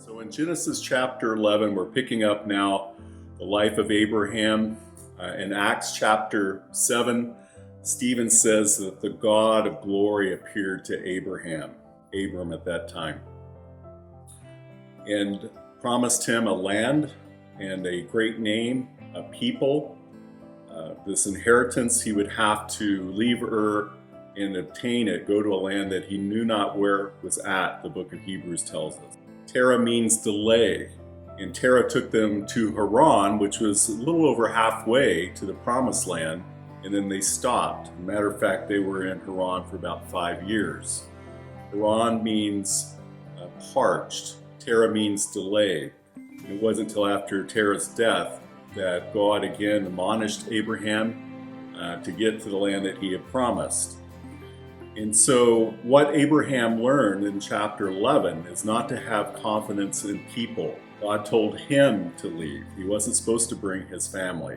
So in Genesis chapter 11, we're picking up now the life of Abraham. In Acts chapter 7, Stephen says that the God of glory appeared to Abram at that time, and promised him a land and a great name, a people, this inheritance. He would have to leave Ur and obtain it, go to a land that he knew not where was at, the book of Hebrews tells us. Terah means delay, and Terah took them to Haran, which was a little over halfway to the promised land, and then they stopped. As a matter of fact, they were in Haran for about 5 years. Haran means parched. Terah means delay. It wasn't until after Terah's death that God again admonished Abraham to get to the land that he had promised. And so what Abraham learned in chapter 11 is not to have confidence in people. God told him to leave. He wasn't supposed to bring his family.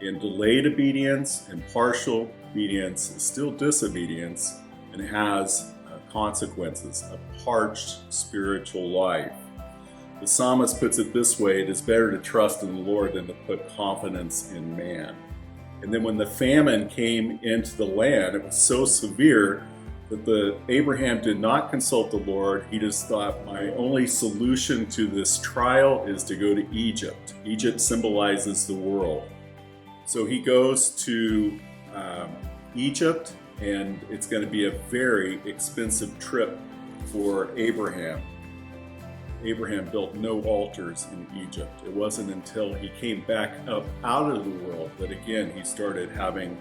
And delayed obedience and partial obedience is still disobedience and has consequences, a parched spiritual life. The psalmist puts it this way: it is better to trust in the Lord than to put confidence in man. And then when the famine came into the land, it was so severe that Abraham did not consult the Lord. He just thought, my only solution to this trial is to go to Egypt. Egypt symbolizes the world. So he goes to Egypt, and it's going to be a very expensive trip for Abraham. Abraham built no altars in Egypt. It wasn't until he came back up out of the world that again he started having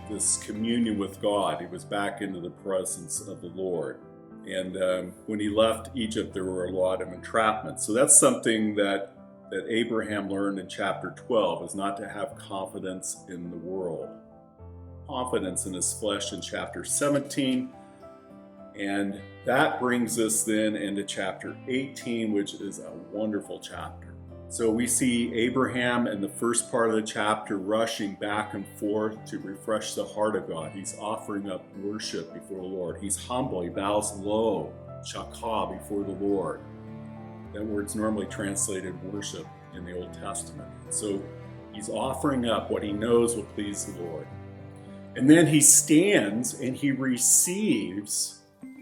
this communion with God. He was back into the presence of the Lord. And when he left Egypt, there were a lot of entrapments. So that's something that Abraham learned in chapter 12, is not to have confidence in the world. Confidence in his flesh in chapter 17. And that brings us then into chapter 18, which is a wonderful chapter. So we see Abraham in the first part of the chapter rushing back and forth to refresh the heart of God. He's offering up worship before the Lord. He's humble. He bows low, shakah, before the Lord. That word's normally translated worship in the Old Testament. So he's offering up what he knows will please the Lord. And then he stands and he receives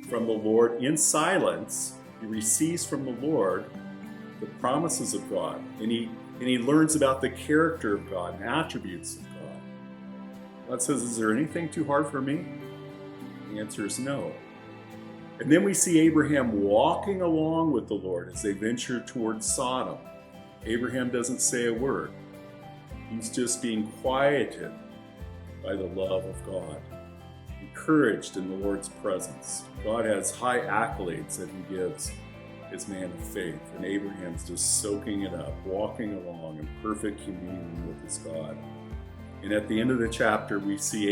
from the Lord in silence. He receives from the Lord the promises of God, and he learns about the character of God and attributes of God. God says, is there anything too hard for me? The answer is no. And then we see Abraham walking along with the Lord as they venture towards Sodom. Abraham doesn't say a word. He's just being quieted by the love of God, encouraged in the Lord's presence. God has high accolades that he gives his man of faith, and Abraham's just soaking it up, walking along in perfect communion with his God. And at the end of the chapter, we see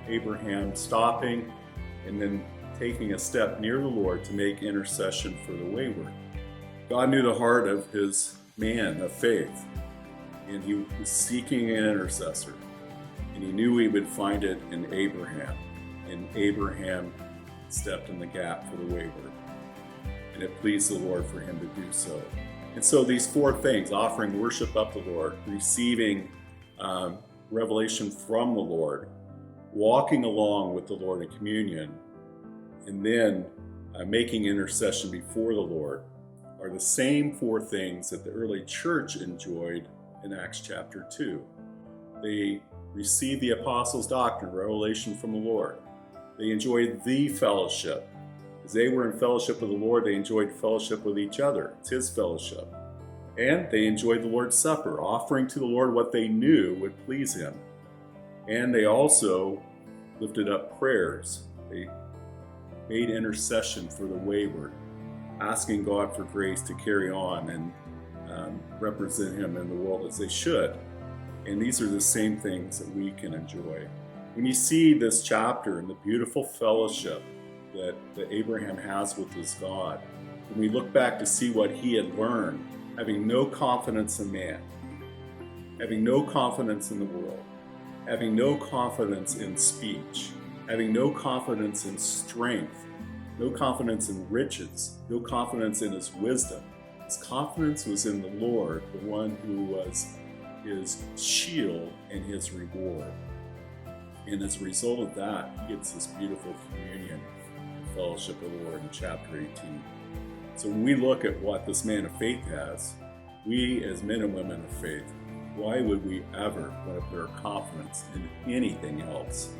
Abraham stopping and then taking a step near the Lord to make intercession for the wayward. God knew the heart of his man of faith, and he was seeking an intercessor, and he knew he would find it in Abraham. And Abraham stepped in the gap for the wayward. And it pleased the Lord for him to do so. And so these four things: offering worship up the Lord, receiving revelation from the Lord, walking along with the Lord in communion, and then making intercession before the Lord, are the same four things that the early church enjoyed in Acts chapter 2. They received the apostles' doctrine, revelation from the Lord. They enjoyed the fellowship. As they were in fellowship with the Lord, they enjoyed fellowship with each other. It's his fellowship. And they enjoyed the Lord's Supper, offering to the Lord what they knew would please him. And they also lifted up prayers. They made intercession for the wayward, asking God for grace to carry on and represent him in the world as they should. And these are the same things that we can enjoy. When you see this chapter and the beautiful fellowship that Abraham has with his God, when we look back to see what he had learned, having no confidence in man, having no confidence in the world, having no confidence in speech, having no confidence in strength, no confidence in riches, no confidence in his wisdom. His confidence was in the Lord, the one who was his shield and his reward. And as a result of that, he gets this beautiful communion and fellowship of the Lord in chapter 18. So when we look at what this man of faith has, we as men and women of faith, why would we ever want to put our confidence in anything else